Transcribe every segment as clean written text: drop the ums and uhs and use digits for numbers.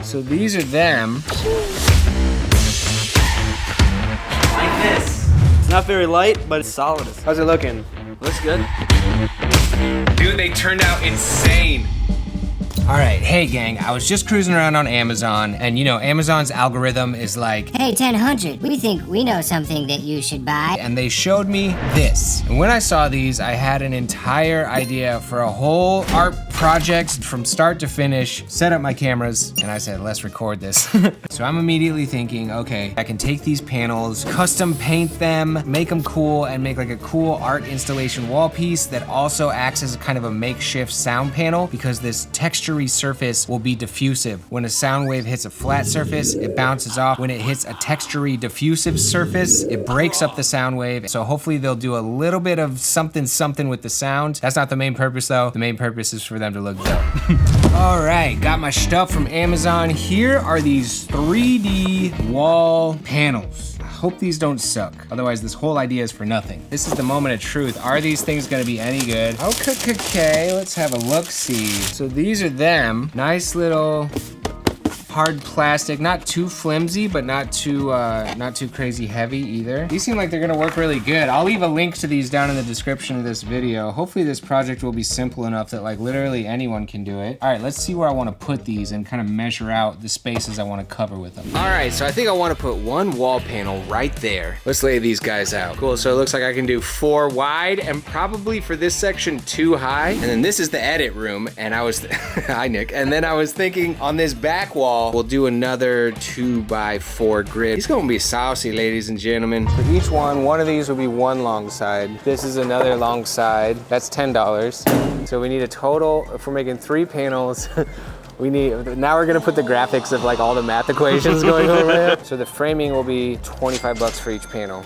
So these are them. Like this. It's not very light, but it's solid. How's it looking? Looks good. Dude, they turned out insane. All right, hey gang, I was just cruising around on Amazon, and you know, Amazon's algorithm is like, hey, 1000, we think we know something that you should buy. And they showed me this. And when I saw these, I had an entire idea for a whole art project from start to finish, set up my cameras, and I said, let's record this. So I'm immediately thinking, okay, I can take these panels, custom paint them, make them cool, and make like a cool art installation wall piece that also acts as a kind of a makeshift sound panel, because this texture surface will be diffusive. When a sound wave hits a flat surface, it bounces off. When it hits a textury diffusive surface, it breaks up the sound wave. So hopefully they'll do a little bit of something with the sound. That's not the main purpose though. The main purpose is for them to look dope. All right, got my stuff from Amazon. Here are these 3D wall panels. I hope these don't suck. Otherwise, this whole idea is for nothing. This is the moment of truth. Are these things gonna be any good? Okay, let's have a look-see. So these are them. Nice little hard plastic, not too flimsy, but not too crazy heavy either. These seem like they're gonna work really good. I'll leave a link to these down in the description of this video. Hopefully this project will be simple enough that like literally anyone can do it. All right, let's see where I wanna put these and kind of measure out the spaces I wanna cover with them. All right, so I think I wanna put one wall panel right there. Let's lay these guys out. Cool, so it looks like I can do 4 wide and probably for this section 2 high. And then this is the edit room, and I was, hi Nick. And then I was thinking on this back wall, we'll do another 2x4 grid. It's gonna be saucy, ladies and gentlemen. For each one of these will be one long side. This is another long side. That's $10. So we need a total, if we're making 3 panels, now we're gonna put the graphics of like all the math equations going over there. So the framing will be $25 for each panel.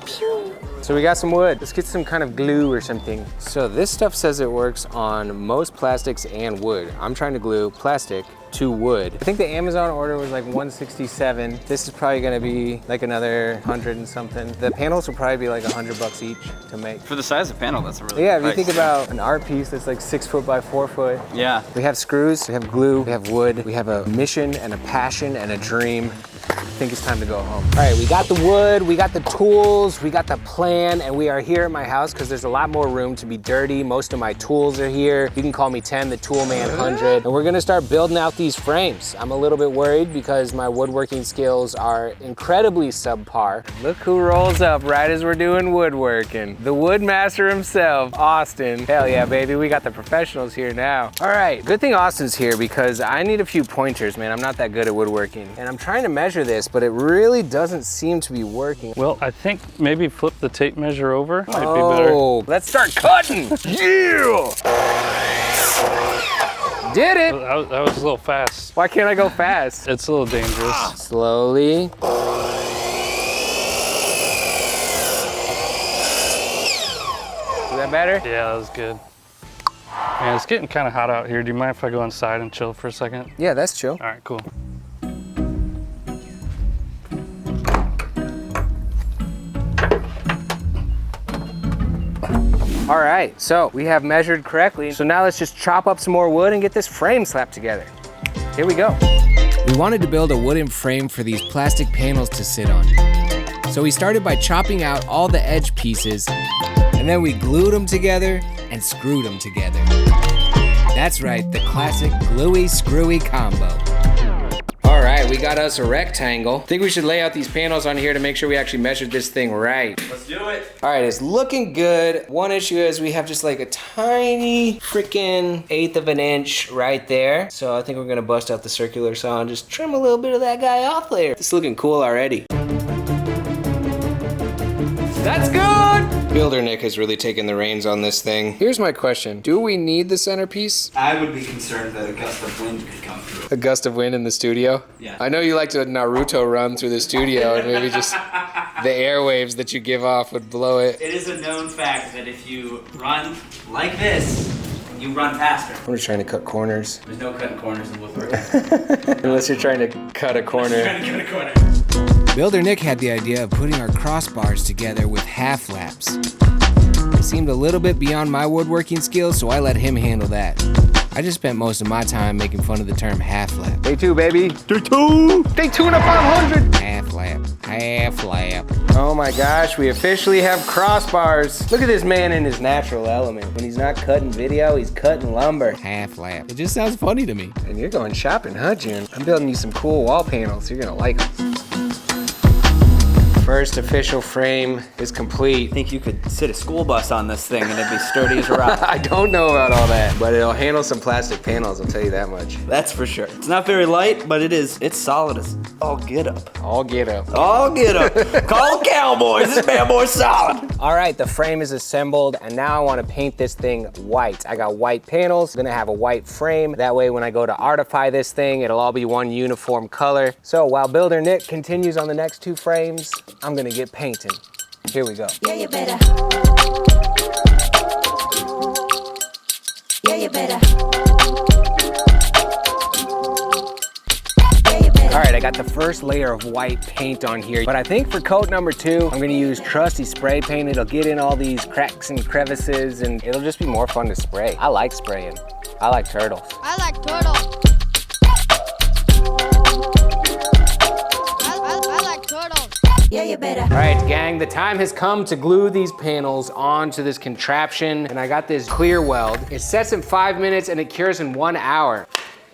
So we got some wood. Let's get some kind of glue or something. So this stuff says it works on most plastics and wood. I'm trying to glue plastic to wood. I think the Amazon order was like $167. This is probably gonna be like another 100 and something. The panels will probably be like $100 each to make. For the size of panel, that's a really Yeah, good if you price. think about an art piece that's like 6 foot by 4 foot. Yeah. We have screws, we have glue, we have wood, we have a mission and a passion and a dream. I think it's time to go home. All right, we got the wood, we got the tools, we got the plan, and we are here at my house because there's a lot more room to be dirty. Most of my tools are here. You can call me 10, the tool man 100. And we're gonna start building out these frames. I'm a little bit worried because my woodworking skills are incredibly subpar. Look who rolls up right as we're doing woodworking. The wood master himself, Austin. Hell yeah, baby, we got the professionals here now. All right, good thing Austin's here because I need a few pointers, man. I'm not that good at woodworking. And I'm trying to measure this, but it really doesn't seem to be working. Well, I think maybe flip the tape measure over. Might be better. Let's start cutting. Yeah! Did it. That was a little fast. Why can't I go fast? It's a little dangerous. Slowly. Is that better? Yeah, that was good. Man, it's getting kind of hot out here. Do you mind if I go inside and chill for a second? Yeah, that's chill. All right, cool. All right, so we have measured correctly. So now let's just chop up some more wood and get this frame slapped together. Here we go. We wanted to build a wooden frame for these plastic panels to sit on. So we started by chopping out all the edge pieces, and then we glued them together and screwed them together. That's right, the classic gluey screwy combo. All right, we got us a rectangle. I think we should lay out these panels on here to make sure we actually measured this thing right. Let's do it. All right, it's looking good. One issue is we have just like a tiny freaking 1/8 of an inch right there. So I think we're gonna bust out the circular saw and just trim a little bit of that guy off there. It's looking cool already. That's good! Builder Nick has really taken the reins on this thing. Here's my question. Do we need the centerpiece? I would be concerned that a gust of wind could come through. A gust of wind in the studio? Yeah. I know you like to Naruto run through the studio and maybe just the airwaves that you give off would blow it. It is a known fact that if you run like this, you run faster. I'm just trying to cut corners. There's no cutting corners in woodworking. Unless you're trying to cut a corner. Trying to cut a corner. Builder Nick had the idea of putting our crossbars together with half laps. It seemed a little bit beyond my woodworking skills, so I let him handle that. I just spent most of my time making fun of the term half lap. Day 2, baby. Day 2! Day 2 and a 500! Half lap, half lap. Oh my gosh, we officially have crossbars. Look at this man in his natural element. When he's not cutting video, he's cutting lumber. Half lap. It just sounds funny to me. And you're going shopping, huh, June? I'm building you some cool wall panels. You're gonna like them. First official frame is complete. I think you could sit a school bus on this thing and it'd be sturdy as a rock. I don't know about all that, but it'll handle some plastic panels, I'll tell you that much. That's for sure. It's not very light, but it's solid as all get up. All get up. All get up. Call the Cowboys, this bad boy's solid. All right, the frame is assembled, and now I wanna paint this thing white. I got white panels, I'm gonna have a white frame. That way when I go to artify this thing, it'll all be one uniform color. So while Builder Nick continues on the next 2 frames, I'm gonna get painting. Here we go. Yeah, you better. Yeah, you better. All right, I got the first layer of white paint on here, but I think for coat number 2, I'm gonna use trusty spray paint. It'll get in all these cracks and crevices, and it'll just be more fun to spray. I like spraying. I like turtles. I like turtles. I like turtles. Yeah, you better. All right, gang, the time has come to glue these panels onto this contraption, and I got this clear weld. It sets in 5 minutes and it cures in 1 hour.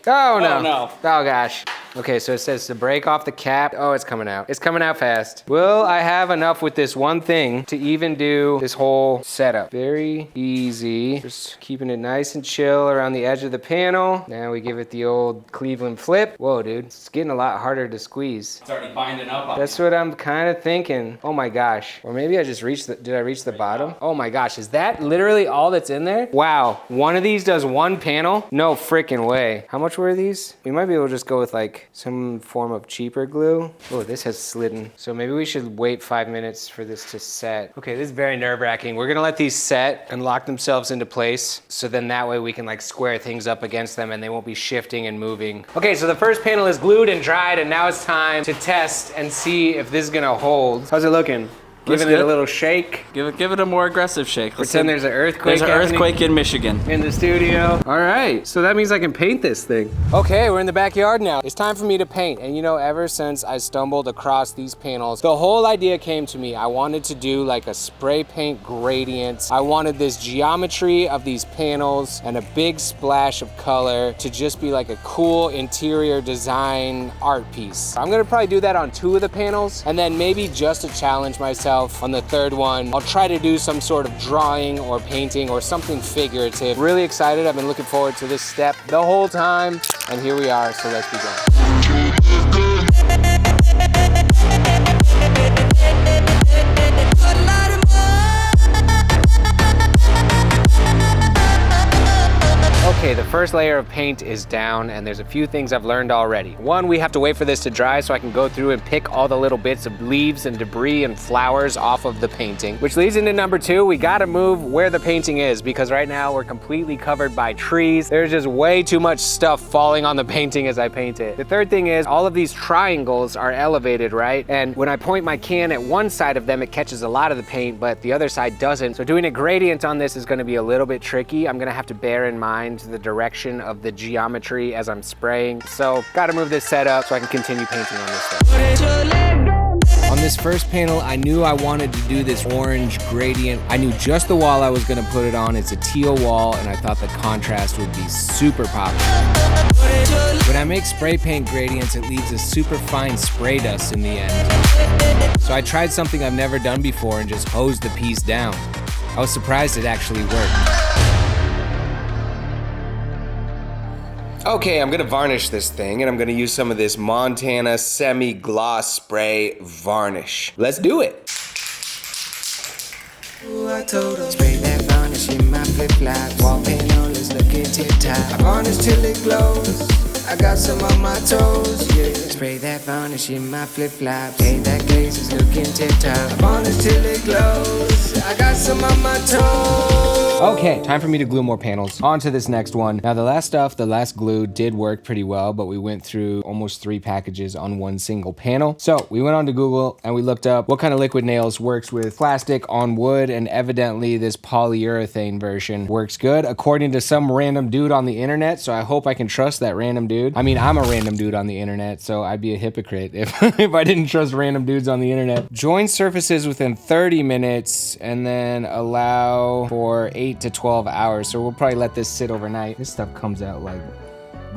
Oh no. Oh no. Oh gosh. Okay, so it says to break off the cap. Oh, it's coming out. It's coming out fast. Will I have enough with this one thing to even do this whole setup? Very easy. Just keeping it nice and chill around the edge of the panel. Now we give it the old Cleveland flip. Whoa, dude, it's getting a lot harder to squeeze. It's already binding up on That's what I'm kind of thinking. Oh my gosh. Or maybe I just reached did I reach the bottom? Oh my gosh, is that literally all that's in there? Wow, one of these does 1 panel? No freaking way. How much were these? We might be able to just go with like some form of cheaper glue. Oh, this has slidden. So maybe we should wait 5 minutes for this to set. Okay, this is very nerve-wracking. We're gonna let these set and lock themselves into place. So then that way we can like square things up against them and they won't be shifting and moving. Okay, so the first panel is glued and dried, and now it's time to test and see if this is gonna hold. How's it looking? Giving it a little shake. Give it a more aggressive shake. Pretend there's an earthquake. There's an earthquake in Michigan. In the studio. All right, so that means I can paint this thing. Okay, we're in the backyard now. It's time for me to paint. And you know, ever since I stumbled across these panels, the whole idea came to me. I wanted to do like a spray paint gradient. I wanted this geometry of these panels and a big splash of color to just be like a cool interior design art piece. I'm gonna probably do that on 2 of the panels, and then maybe just to challenge myself on the 3rd one, I'll try to do some sort of drawing or painting or something figurative. Really excited. I've been looking forward to this step the whole time, and here we are, so let's begin. Okay, the first layer of paint is down, and there's a few things I've learned already. 1, we have to wait for this to dry so I can go through and pick all the little bits of leaves and debris and flowers off of the painting. Which leads into number 2, we gotta move where the painting is, because right now we're completely covered by trees. There's just way too much stuff falling on the painting as I paint it. The 3rd thing is all of these triangles are elevated, right? And when I point my can at one side of them, it catches a lot of the paint, but the other side doesn't. So doing a gradient on this is gonna be a little bit tricky. I'm gonna have to bear in mind the direction of the geometry as I'm spraying. So gotta move this setup so I can continue painting on this stuff. On this first panel, I knew I wanted to do this orange gradient. I knew just the wall I was gonna put it on. It's a teal wall, and I thought the contrast would be super popping. When I make spray paint gradients, it leaves a super fine spray dust in the end. So I tried something I've never done before and just hosed the piece down. I was surprised it actually worked. Okay, I'm gonna varnish this thing, and I'm gonna use some of this Montana semi-gloss spray varnish. Let's do it. I told her, spray that varnish in my flip-flops. Wall panel is looking tip-top. I varnish till it glows. I got some on my toes, yeah. Spray that varnish in my flip-flops. Hey, that glaze is looking tip-top. I varnish till it glows. I got some on my toes. Okay, time for me to glue more panels. On to this next one. Now the last glue did work pretty well, but we went through almost 3 packages on one single panel. So we went on to Google and we looked up what kind of liquid nails works with plastic on wood, and evidently this polyurethane version works good according to some random dude on the internet. So I hope I can trust that random dude. I mean, I'm a random dude on the internet, so I'd be a hypocrite if, if I didn't trust random dudes on the internet. Join surfaces within 30 minutes and then allow for 8 to 12 hours. So we'll probably let this sit overnight. This stuff comes out like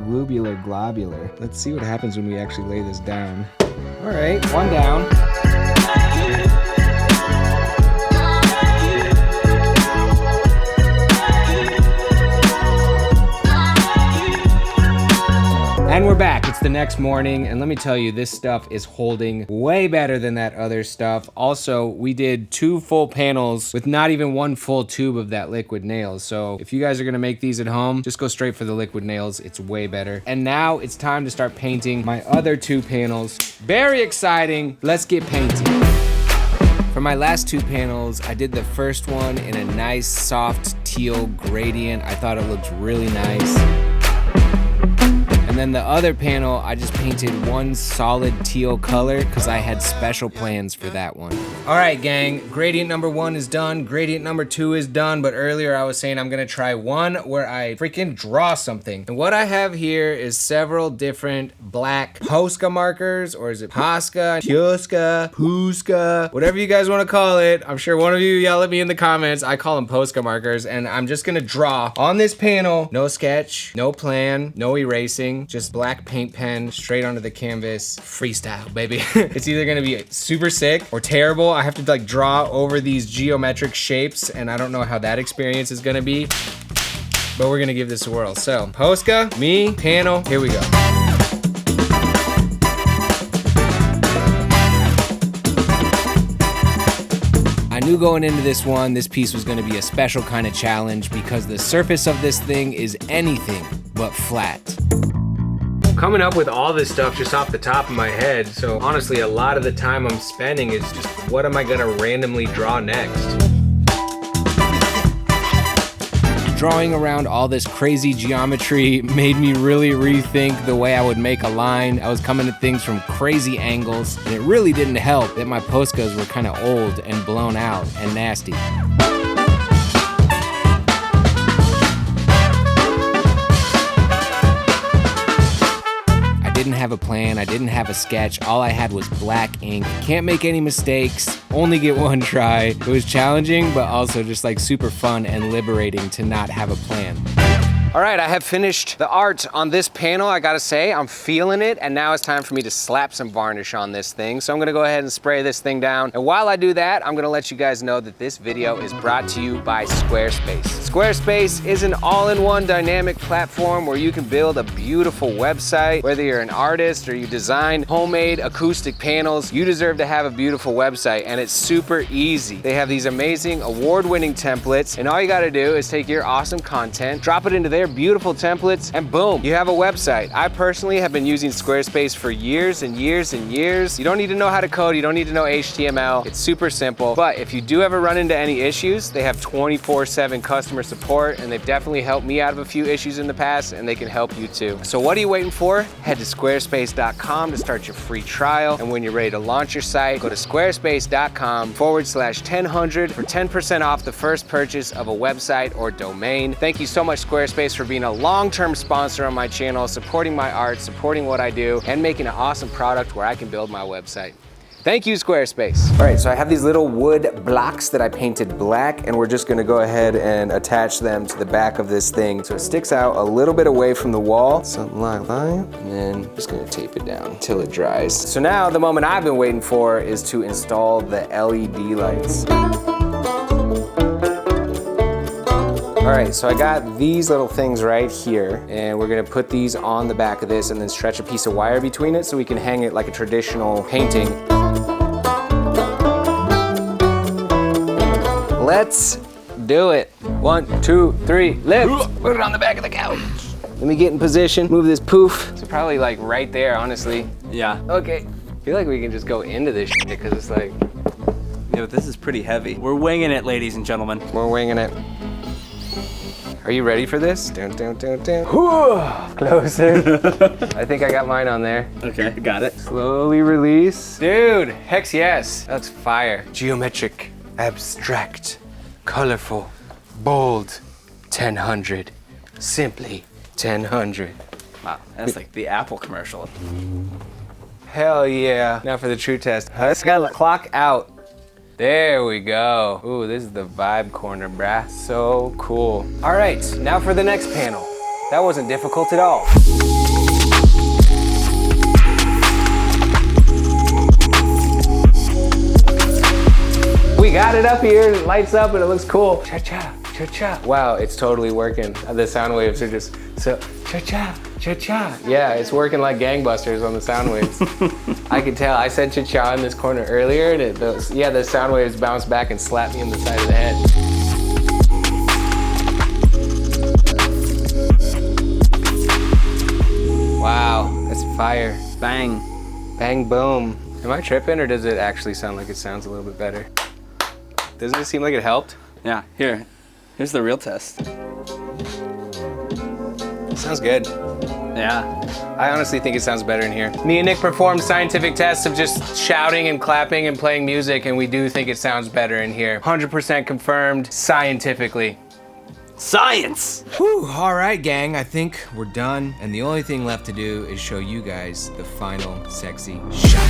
globular. Let's see what happens when we actually lay this down. All right, one down. And we're back. It's the next morning, and let me tell you, this stuff is holding way better than that other stuff. Also, we did 2 full panels with not even 1 full tube of that liquid nails. So if you guys are gonna make these at home, just go straight for the liquid nails. It's way better. And now it's time to start painting my other 2 panels. Very exciting. Let's get painting. For my last 2 panels, I did the first one in a nice soft teal gradient. I thought it looked really nice. And then the other panel, I just painted one solid teal color because I had special plans for that one. All right, gang, gradient number 1 is done. Gradient number 2 is done, but earlier I was saying I'm gonna try one where I freaking draw something. And what I have here is several different black Posca markers, or is it Posca, Tioska, Puska, whatever you guys wanna call it. I'm sure one of you yell at me in the comments. I call them Posca markers, and I'm just gonna draw on this panel. No sketch, no plan, no erasing. Just black paint pen straight onto the canvas. Freestyle, baby. It's either gonna be super sick or terrible. I have to like draw over these geometric shapes, and I don't know how that experience is gonna be, but we're gonna give this a whirl. So, Posca, me, panel, here we go. I knew going into this one, this piece was gonna be a special kind of challenge because the surface of this thing is anything but flat. Coming up with all this stuff just off the top of my head, so honestly a lot of the time I'm spending is just what am I gonna randomly draw next? Drawing around all this crazy geometry made me really rethink the way I would make a line. I was coming at things from crazy angles, and it really didn't help that my Poscas were kind of old and blown out and nasty. I didn't have a plan, I didn't have a sketch, all I had was black ink. Can't make any mistakes, only get one try. It was challenging, but also just like super fun and liberating to not have a plan. All right, I have finished the art on this panel. I gotta say, I'm feeling it, and now it's time for me to slap some varnish on this thing. So I'm gonna go ahead and spray this thing down. And while I do that, I'm gonna let you guys know that this video is brought to you by Squarespace. Squarespace is an all-in-one dynamic platform where you can build a beautiful website. Whether you're an artist or you design homemade acoustic panels, you deserve to have a beautiful website, and it's super easy. They have these amazing award-winning templates, and all you gotta do is take your awesome content, drop it into their beautiful templates, and boom, you have a website. I personally have been using Squarespace for years and years and years. You don't need to know how to code, you don't need to know HTML. It's super simple, but if you do ever run into any issues, they have 24/7 customer support, and they've definitely helped me out of a few issues in the past, and they can help you too. So what are you waiting for? Head to squarespace.com to start your free trial, and when you're ready to launch your site, go to squarespace.com/1000 for 10% off the first purchase of a website or domain. Thank you so much, Squarespace, for being a long-term sponsor on my channel, supporting my art, supporting what I do, and making an awesome product where I can build my website. Thank you, Squarespace. All right, so I have these little wood blocks that I painted black, and we're just gonna go ahead and attach them to the back of this thing so it sticks out a little bit away from the wall, something like that, and then just gonna tape it down until it dries. So now the moment I've been waiting for is to install the LED lights. All right, so I got these little things right here, and we're gonna put these on the back of this and then stretch a piece of wire between it so we can hang it like a traditional painting. Let's do it. 1, 2, 3, lift. Put it on the back of the couch. Let me get in position, move this poof. It's probably like right there, honestly. Yeah. Okay, I feel like we can just go into this shit because it's like. Yeah, but this is pretty heavy. We're winging it, ladies and gentlemen. We're winging it. Are you ready for this? Dun, dun, dun, dun. Whew, closer. I think I got mine on there. Okay, got it. Slowly release. Dude, heck yes. That's fire. Geometric, abstract, colorful, bold, 1000. Simply 1000. Wow, that's like the Apple commercial. Hell yeah. Now for the true test. Let's gotta clock out. There we go. Ooh, this is the vibe corner, brah. So cool. All right, now for the next panel. That wasn't difficult at all. We got it up here, it lights up and it looks cool. Cha-cha, cha-cha. Wow, it's totally working. The sound waves are just so, cha-cha, cha-cha. Yeah, it's working like gangbusters on the sound waves. I can tell, I said cha-cha in this corner earlier and the sound waves bounced back and slapped me in the side of the head. Wow, that's fire. Bang. Bang, boom. Am I tripping or does it actually sound like it sounds a little bit better? Doesn't it seem like it helped? Yeah, here's the real test. Sounds good. Yeah. I honestly think it sounds better in here. Me and Nick performed scientific tests of just shouting and clapping and playing music, and we do think it sounds better in here. 100% confirmed scientifically. Science! Whew, all right, gang, I think we're done. And the only thing left to do is show you guys the final sexy shot.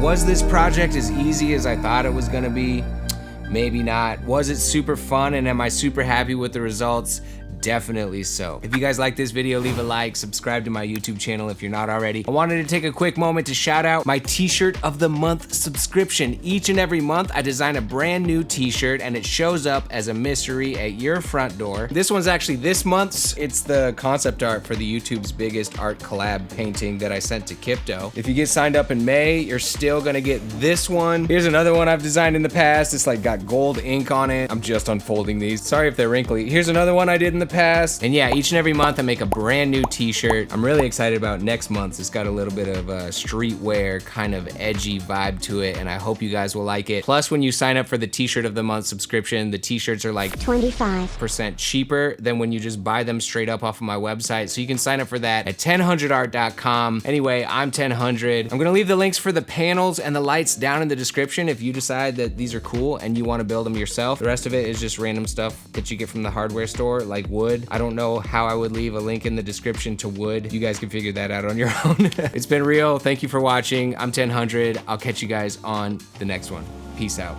Was this project as easy as I thought it was gonna be? Maybe not. Was it super fun and am I super happy with the results? Definitely so. If you guys like this video, leave a like, subscribe to my YouTube channel if you're not already. I wanted to take a quick moment to shout out my t-shirt of the month subscription. Each and every month, I design a brand new t-shirt and it shows up as a mystery at your front door. This one's actually this month's. It's the concept art for the YouTube's biggest art collab painting that I sent to Kipto. If you get signed up in May, you're still gonna get this one. Here's another one I've designed in the past. It's like got gold ink on it. I'm just unfolding these. Sorry if they're wrinkly. Here's another one I did in the past. And yeah, each and every month I make a brand new t-shirt. I'm really excited about next month's. It's got a little bit of a streetwear kind of edgy vibe to it, and I hope you guys will like it. Plus, when you sign up for the t-shirt of the month subscription, the t-shirts are like 25% cheaper than when you just buy them straight up off of my website. So you can sign up for that at 1000art.com. Anyway, I'm 1000. I'm gonna leave the links for the panels and the lights down in the description if you decide that these are cool and you wanna build them yourself. The rest of it is just random stuff that you get from the hardware store, like wood. I don't know how I would leave a link in the description to wood. You guys can figure that out on your own. It's been real. Thank you for watching. I'm 1000. I'll catch you guys on the next one. Peace out.